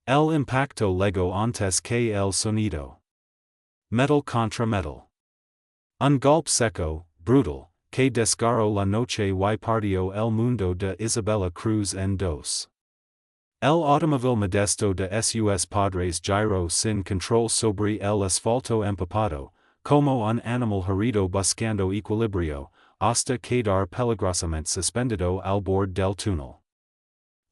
El impacto lego antes que el sonido. Metal contra metal. Un golpe seco, brutal, que desgarró la noche y partió el mundo de Isabella Cruz en dos. El automóvil modesto de sus padres giró sin control sobre el asfalto empapado, como un animal herido buscando equilibrio, hasta quedar peligrosamente suspendido al borde del túnel.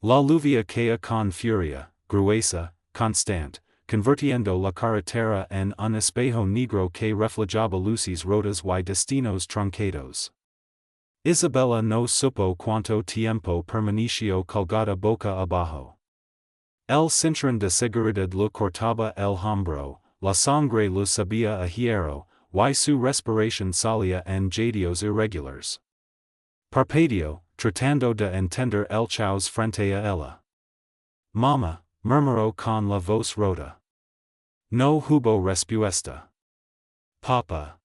La lluvia caía con furia, gruesa, constante, convirtiendo la carretera en un espejo negro que reflejaba luces rotas y destinos truncados. Isabella no supo cuánto tiempo permaneció colgada boca abajo. El cinturón de seguridad le cortaba el hombro, la sangre le subía a hierro, y su respiración salía en jadeos irregulares. Parpadeó, tratando de entender el caos frente a ella. Mama, murmuró con la voz rota. No hubo respuesta. Papa.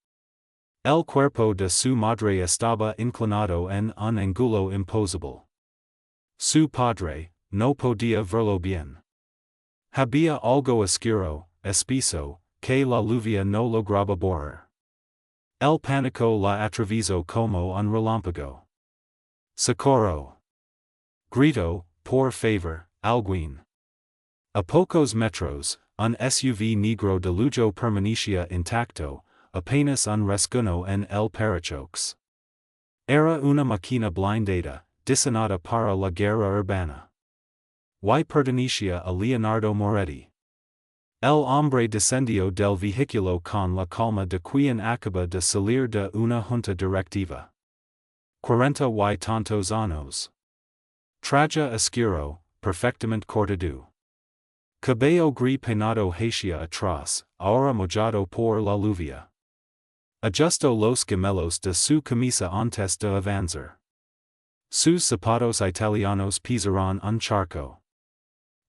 El cuerpo de su madre estaba inclinado en un ángulo imposible. Su padre no podía verlo bien. Había algo oscuro, espeso, que la lluvia no lograba borrar. El pánico la atravesó como un relámpago. Socorro. Grito, por favor, alguien. A pocos metros, un SUV negro de lujo permanecía intacto, apenas un rasguño en el parachoques. Era una máquina blindada, diseñada para la guerra urbana. Y pertenecía a Leonardo Moretti. El hombre descendió del vehículo con la calma de quien acaba de salir de una junta directiva. 40 y tantos años. Traje oscuro, perfectamente cortado. Cabello gris peinado hacia atrás, ahora mojado por la lluvia. Ajustó los gemelos de su camisa antes de avanzar. Sus zapatos italianos pisaron un charco.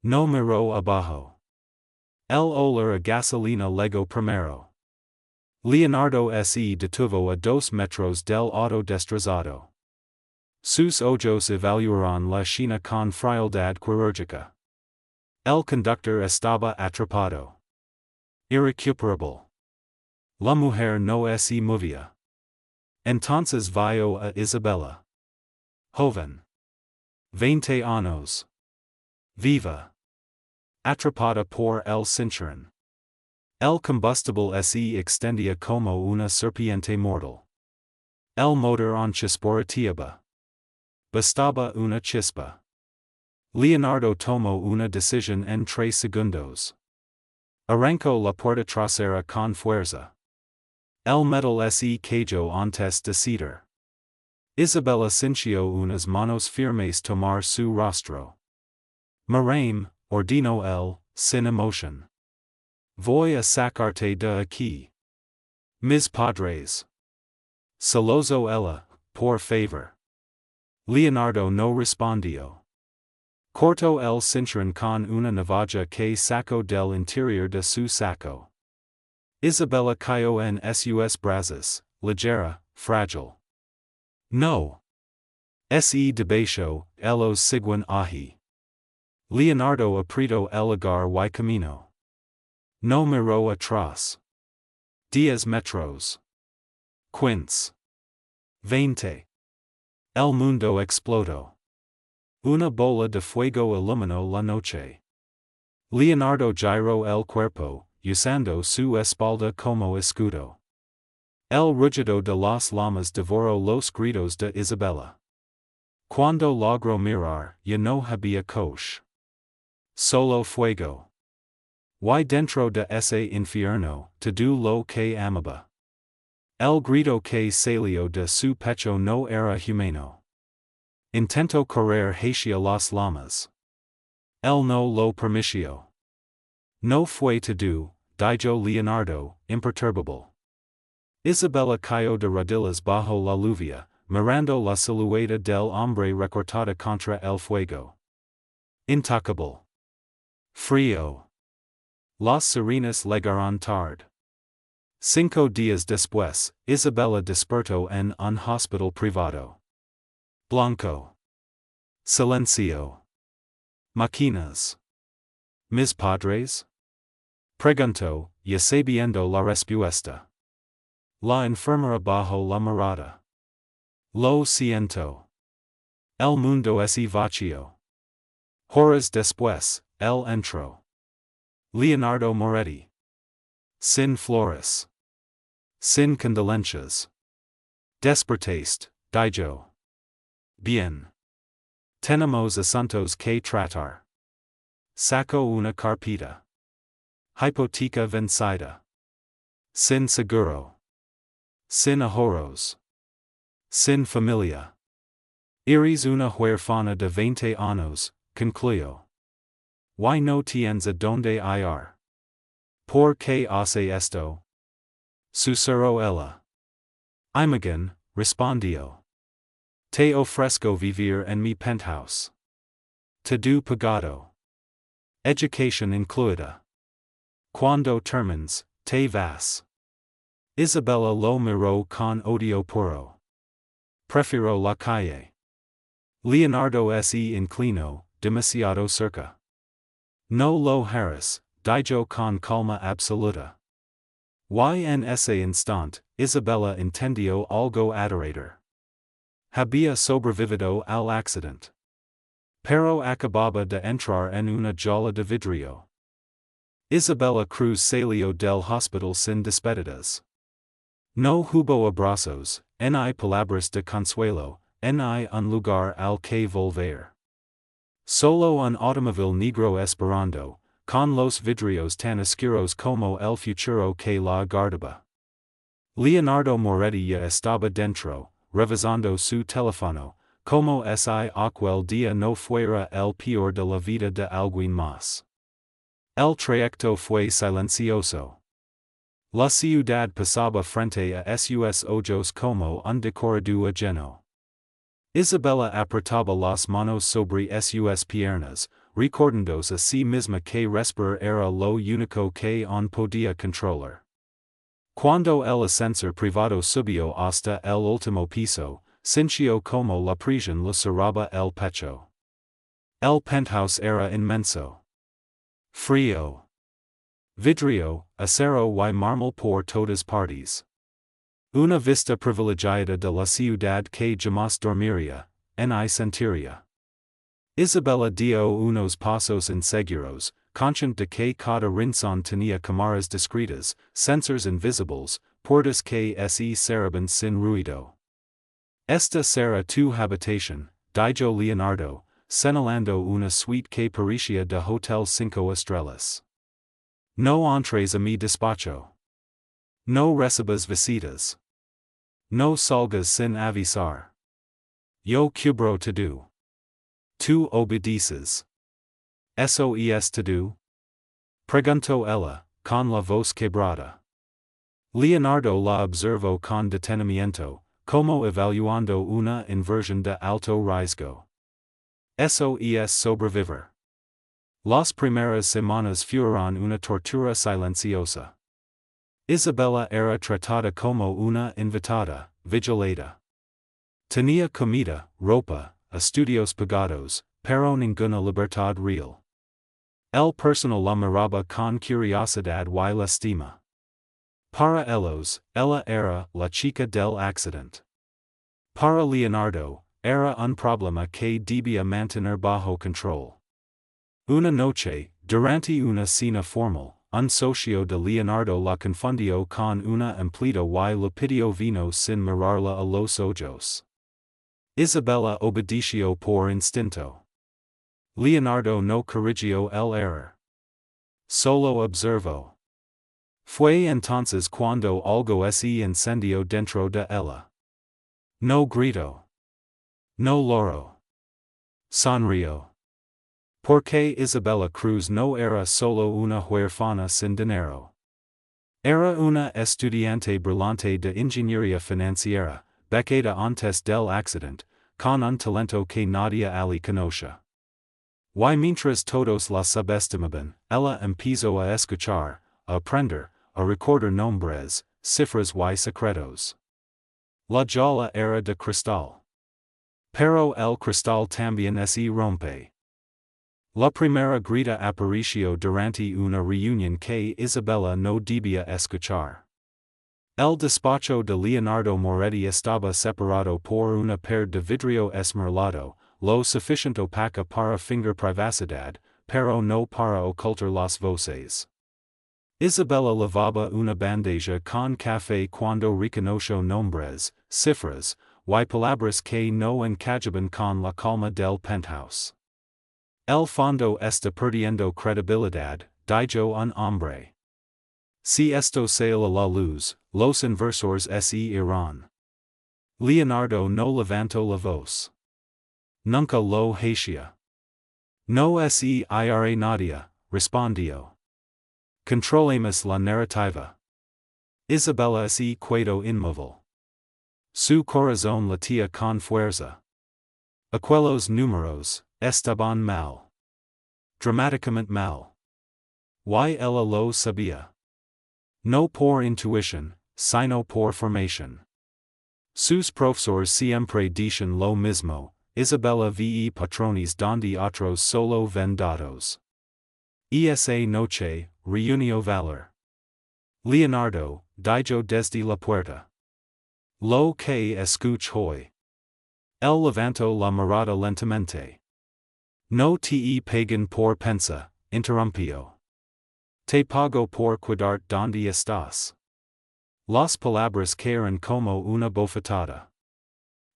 No miró abajo. El olor a gasolina llegó primero. Leonardo se detuvo a 2 metros del auto destrozado. Sus ojos evaluaron la escena con frialdad quirúrgica. El conductor estaba atrapado. Irrecuperable. La mujer no se movía. Entonces vio a Isabella. Joven. 20 años. Viva. Atrapada por el cinturón. El combustible se extendía como una serpiente mortal. El motor en chisporreteaba. Bastaba una chispa. Leonardo tomó una decisión en 3 segundos. Arrancó la puerta trasera con fuerza. El metal se cayó antes de ceder. Isabella sintió unas manos firmes tomar su rostro. Marame, ordenó él, sin emoción. Voy a sacarte de aquí. Mis padres. Soloso ella, por favor. Leonardo no respondió. Cortó el cinturón con una navaja que sacó del interior de su saco. Isabella cayó en sus brazos, ligera, frágil. No. Se debajo, ellos siguen allí. Leonardo apretó el lugar y camino. No miró atrás. 10 metros. 15. 20. El mundo explotó. Una bola de fuego iluminó la noche. Leonardo giró el cuerpo, usando su espalda como escudo. El rugido de las llamas devoró los gritos de Isabella. Cuando logró mirar, ya no había coche. Solo fuego. Y dentro de ese infierno, todo lo que amaba. El grito que salió de su pecho no era humano. Intentó correr hacia las llamas. Él no lo permitió. No fue todo, dijo Leonardo, imperturbable. Isabella cayó de rodillas bajo la lluvia, mirando la silueta del hombre recortada contra el fuego. Intocable. Frío. Las sirenas llegaron tarde. 5 días después, Isabella despertó en un hospital privado. Blanco. Silencio. Máquinas. Mis padres? Pregunto, y sabiendo la respuesta. La enfermera bajo la mirada. Lo siento. El mundo es vacío. Horas después, el entro. Leonardo Moretti. Sin flores. Sin condolencias. Despertaste, dijo. Bien. Tenemos asuntos que tratar. Saco una carpeta. Hipoteca vencida. Sin seguro. Sin ahorros. Sin familia. Eres una huérfana de 20 años, concluyo. Why no tienes a donde ir? ¿Por qué hace esto? Susurró ella. Imogen, respondió. Te ofrezco vivir en mi penthouse. Todo pagado. Education incluida. Cuando termines, te vas. Isabella lo miró con odio puro. Prefiero la calle. Leonardo se inclinó, demasiado cerca. No lo harás, dijo con calma absoluta. Y en ese instante, Isabella entendió algo aterrador. Había sobrevivido al accidente. Pero acababa de entrar en una jaula de vidrio. Isabella Cruz salió del hospital sin despedidas. No hubo abrazos, ni palabras de consuelo, ni un lugar al que volver. Solo un automóvil negro esperando, con los vidrios tan oscuros como el futuro que la aguardaba. Leonardo Moretti ya estaba dentro, revisando su teléfono, como si aquel día no fuera el peor de la vida de alguien más. El trayecto fue silencioso. La ciudad pasaba frente a sus ojos como un decorado ajeno. Isabella apretaba las manos sobre sus piernas, recordándose a sí misma que respirar era lo único que aún podía controlar. Cuando el ascensor privado subió hasta el último piso, sintió como la presión le cerraba el pecho. El penthouse era inmenso. Frío. Vidrio, acero y mármol por todas partes. Una vista privilegiada de la ciudad que jamás dormiría, ni sentiría. Isabella dio unos pasos inseguros, consciente de que cada rincón tenía cámaras discretas, sensors invisibles, puertas que se cerraban sin ruido. Esta será tu habitación, dijo Leonardo, señalando una suite que parecía de Hotel 5 Estrellas. No entres a mi despacho. No recibas visitas. No salgas sin avisar. Yo cubro todo. Tú obedeces. ¿Eso es todo? Preguntó ella, con la voz quebrada. Leonardo la observó con detenimiento, como evaluando una inversión de alto riesgo. Eso es sobrevivir. Las primeras semanas fueron una tortura silenciosa. Isabella era tratada como una invitada, vigilada. Tenía comida, ropa, estudios pagados, pero ninguna libertad real. El personal la miraba con curiosidad y lástima. Para ellos, ella era la chica del accidente. Para Leonardo, era un problema que debía mantener bajo control. Una noche, durante una cena formal, un socio de Leonardo la confundió con una empleada y le pidió vino sin mirarla a los ojos. Isabella obedeció por instinto. Leonardo no corrigió el error. Solo observó. Fue entonces cuando algo se encendió dentro de ella. No gritó. No lloró. Sonrió. Porque Isabella Cruz no era solo una huérfana sin dinero. Era una estudiante brillante de ingeniería financiera, becada antes del accidente, con un talento que nadie le conocía. Y mientras todos la subestimaban, ella empezó a escuchar, a aprender, a recordar nombres, cifras y secretos. La jaula era de cristal. Pero el cristal también se rompe. La primera grita aparicio durante una reunión que Isabella no debía escuchar. El despacho de Leonardo Moretti estaba separado por una pared de vidrio esmeraldo, lo suficiente opaca para fingar privacidad, pero no para ocultar las voces. Isabella lavaba una bandeja con café cuando reconoció nombres, cifras, y palabras que no encajaban con la calma del penthouse. El fondo está perdiendo credibilidad, dijo un hombre. Si esto sale a la luz, los inversores se irán. Leonardo no levantó la voz. Nunca lo hacía. No se irá nadie, respondió. Controlemos la narrativa. Isabella se quedó inmóvil. Su corazón latía con fuerza. Aquellos números estaban mal. Dramáticamente mal. Y ella lo sabía. No por intuición, sino por formación. Sus profesores siempre dicen lo mismo, Isabella ve patrones donde otros solo ven datos. Esa noche, reunió valor. Leonardo, dijo desde la puerta. Lo que escucho hoy. Él levantó la mirada lentamente. No te pagan por pensa, interrumpió. Te pago por cuidar donde estás. Las palabras cayeron como una bofetada.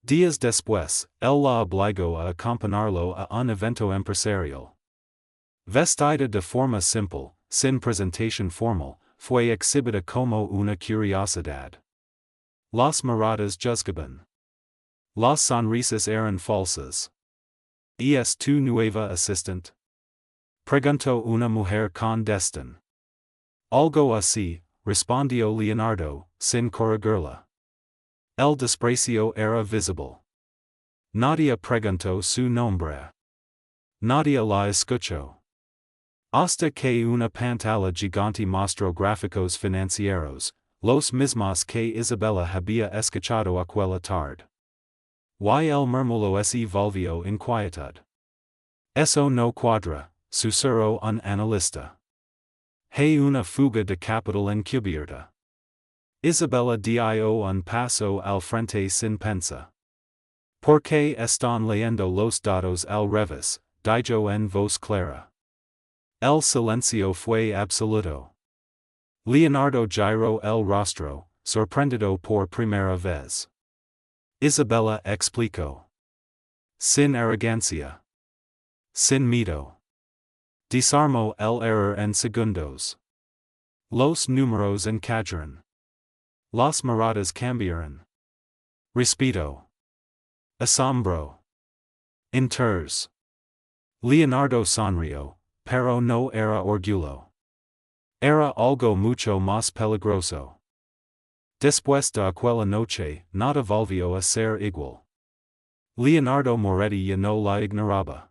Días después, él la obligó a acompañarlo a un evento empresarial. Vestida de forma simple, sin presentación formal, fue exhibida como una curiosidad. Las miradas juzgaban. Las sonrisas eran falsas. ¿Es tu nueva asistente? Preguntó una mujer con desdén. Algo así, respondió Leonardo, sin corregirla. El desprecio era visible. Nadie preguntó su nombre. Nadie la escuchó. Hasta que una pantalla gigante mostró gráficos financieros, los mismos que Isabella había escuchado aquella tarde. Y el murmullo se volvió inquietud. Eso no cuadra, susurró un analista. Hay una fuga de capital encubierta. Isabella dio un paso al frente sin pensa. ¿Por qué están leyendo los datos al revés? Dijo en voz clara. El silencio fue absoluto. Leonardo giró el rostro, sorprendido por primera vez. Isabella explicó. Sin arrogancia. Sin miedo. Desarmó el error en segundos. Los números encajaron. Las miradas cambiaron. Respeto. Asombro. Interés. Leonardo sonrió, pero no era orgullo. Era algo mucho más peligroso. Después de aquella noche, nada volvió a ser igual. Leonardo Moretti ya no la ignoraba.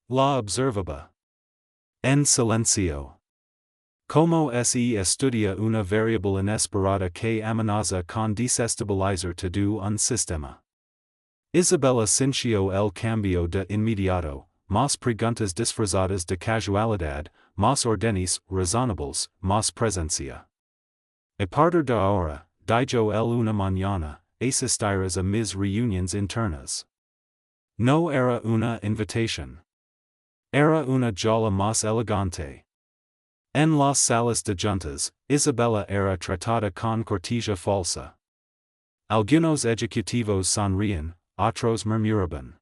La observaba. En silencio. Como se estudia una variable inesperada que amenaza con desestabilizar todo un sistema. Isabella sintió el cambio de inmediato, más preguntas disfrazadas de casualidad, más órdenes razonables, más presencia. A partir de ahora, dijo él una mañana, asistirás a mis reuniones internas. No era una invitación. Era una jaula más elegante. En las salas de juntas, Isabella era tratada con cortesía falsa. Algunos ejecutivos sonrían, otros murmuraban.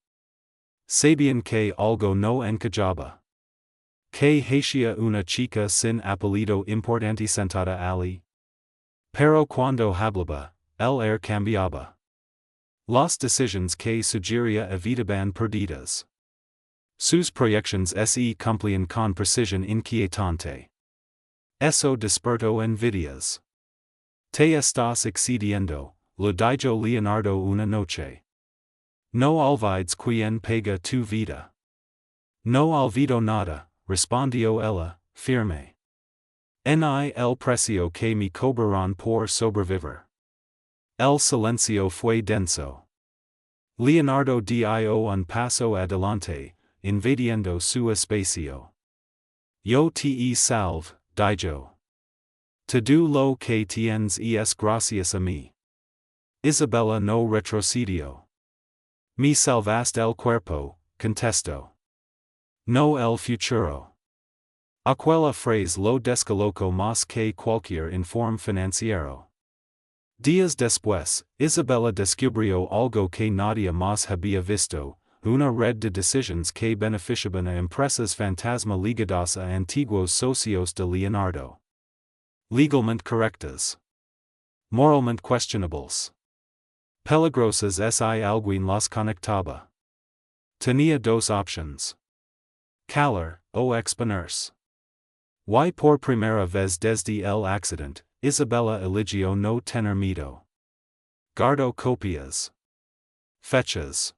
Sabían que algo no encajaba. Que hacía una chica sin apellido importante sentada allí. Pero cuando hablaba, el air cambiaba. Las decisiones que sugería evitaban perdidas. Sus proyecciones se cumplían con precisión inquietante. Eso despertó envidias. Te estás excediendo, lo dijo Leonardo una noche. No olvides quien paga tu vida. No olvido nada, respondió ella, firme. Ni el precio que me cobrarán por sobrevivir. El silencio fue denso. Leonardo dio un paso adelante, invadiendo su espacio. Yo te salve, dijo. Todo lo que tienes es gracias a mí. Isabella no retrocedió. Me salvaste el cuerpo, contesto. No el futuro. Aquella phrase lo descolocó más que cualquier informe financiero. Días después, Isabella descubrió algo que nadie más había visto, una red de decisiones que beneficiaban a empresas fantasma ligadas a antiguos socios de Leonardo. Legalmente correctas. Moralmente questionables. Peligrosas si alguien las conectaba. Tenía dos options. Calar, o exponerse. Y por primera vez desde el accidente, Isabella eligió no tener miedo. Guardó copias. Fechas.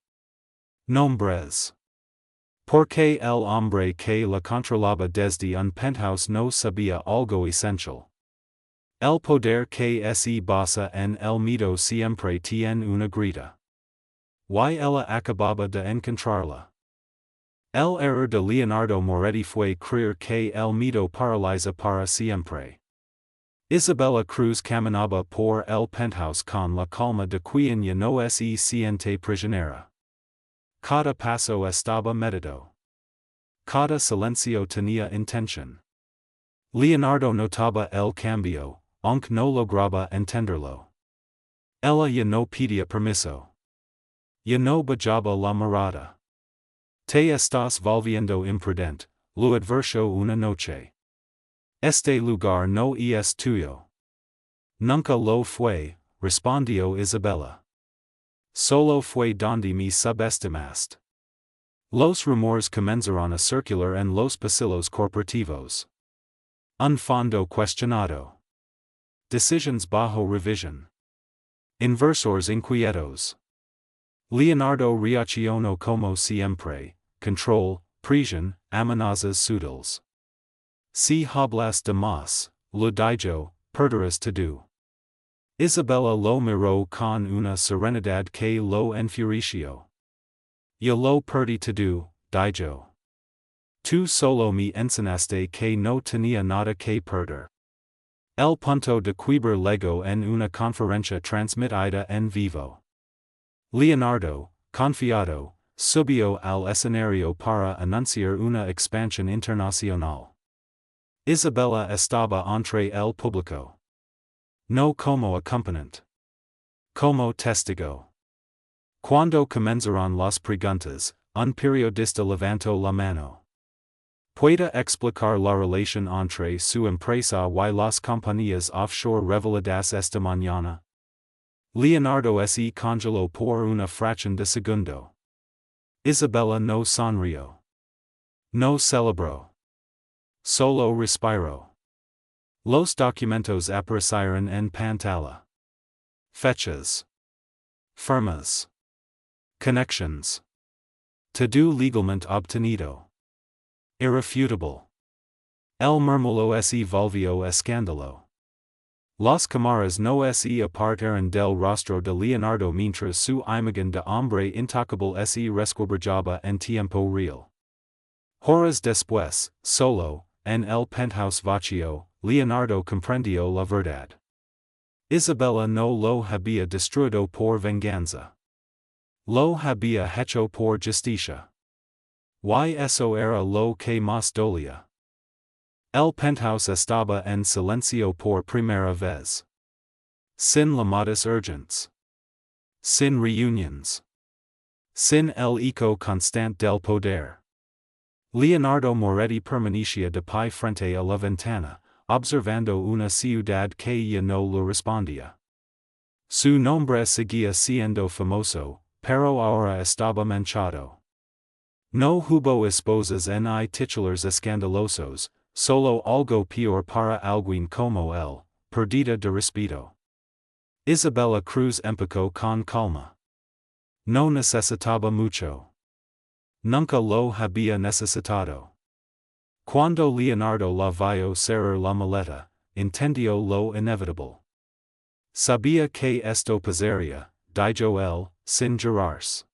Nombres. Porque el hombre que la controlaba desde un penthouse no sabía algo esencial. El poder que se basa en el miedo siempre tiene una grita. Y ella acababa de encontrarla. El error de Leonardo Moretti fue creer que el miedo paraliza para siempre. Isabella Cruz caminaba por el penthouse con la calma de quien ya no se siente prisionera. Cada paso estaba meditado. Cada silencio tenía intención. Leonardo notaba el cambio, aunque no lograba entenderlo. Ella ya no pedía permiso. Ya no bajaba la mirada. Te estás volviendo imprudente, lo advirtió una noche. Este lugar no es tuyo. Nunca lo fue, respondió Isabella. Solo fue donde me subestimaste. Los rumores comenzaron a circular en los pasillos corporativos. Un fondo cuestionado. Decisions bajo revisión. Inversores inquietos. Leonardo reaccionó como siempre, control, presión, amenazas sutiles. Si hablas de más, lo dijo, perderás todo. Isabella lo miró con una serenidad que lo enfureció. Yo lo perdí todo, dijo. Tú solo me enseñaste que no tenía nada que perder. El punto de quiebre llegó en una conferencia transmitida en vivo. Leonardo, confiado, subió al escenario para anunciar una expansión internacional. Isabella estaba entre el público. No como acompañante. Como testigo. Cuando comenzaron las preguntas, un periodista levantó la mano. ¿Puede explicar la relación entre su empresa y las compañías offshore reveladas esta mañana? Leonardo se congeló por una fracción de segundo. Isabella no sonrió. No celebró. Solo respiró. Los documentos aparecieron en pantalla. Fechas. Firmas. Connections. Todo legalmente obtenido. Irrefutable. El murmullo se volvió escándalo. Las cámaras no se apartaron del rostro de Leonardo mientras su imagen de hombre intocable se resquebrajaba en tiempo real. Horas después, solo, en el penthouse vacío, Leonardo comprendió la verdad. Isabella no lo había destruido por venganza. Lo había hecho por justicia. Y eso era lo que más dolía. El penthouse estaba en silencio por primera vez. Sin llamadas urgentes. Sin reuniones. Sin el eco constante del poder. Leonardo Moretti permanecía de pie frente a la ventana, observando una ciudad que ya no lo respondía. Su nombre seguía siendo famoso, pero ahora estaba manchado. No hubo esposas ni titulares escandalosos, solo algo peor para alguien como él, perdida de respeto. Isabella Cruz empezó con calma. No necesitaba mucho. Nunca lo había necesitado. Cuando Leonardo la vio cerrar la maleta, entendió lo inevitable. Sabía que esto pasaría, dijo él, sin llorarse.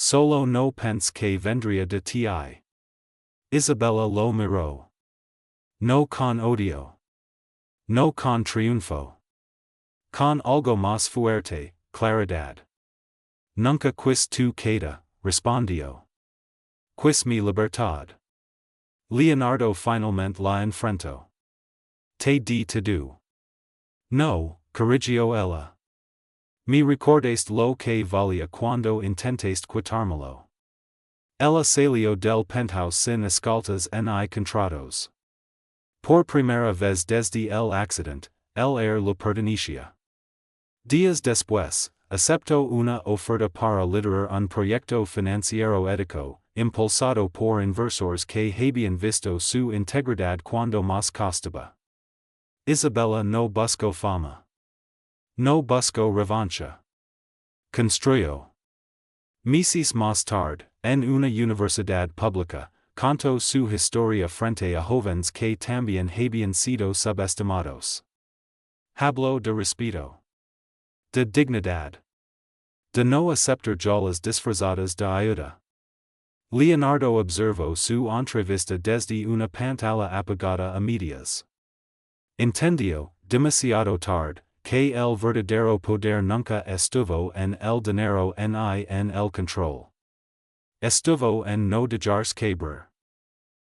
Solo no pense que vendría de ti. Isabella lo miró. No con odio. No con triunfo. Con algo más fuerte, claridad. Nunca quis tu queda, respondió. Quis mi libertad. Leonardo finalmente la enfrentó. Te di to do. No, corrigió ella. Mi recordaste lo que valía cuando intentaste quitármelo. Ella salió del penthouse sin escoltas ni contratos. Por primera vez desde el accidente, el air lo pertenecía. Días después, aceptó una oferta para liderar un proyecto financiero ético, impulsado por inversores que habían visto su integridad cuando más costaba. Isabella no buscó fama. No buscó revancha. Construyó. Meses más tarde, en una universidad pública, contó su historia frente a jóvenes que también habían sido subestimados. Habló de respeto. De dignidad. De no aceptar jaulas disfrazadas de ayuda. Leonardo observó su entrevista desde una pantalla apagada a medias. Entendió, demasiado tarde, que el verdadero poder nunca estuvo en el dinero ni en el control. Estuvo en no dejarse quebrar.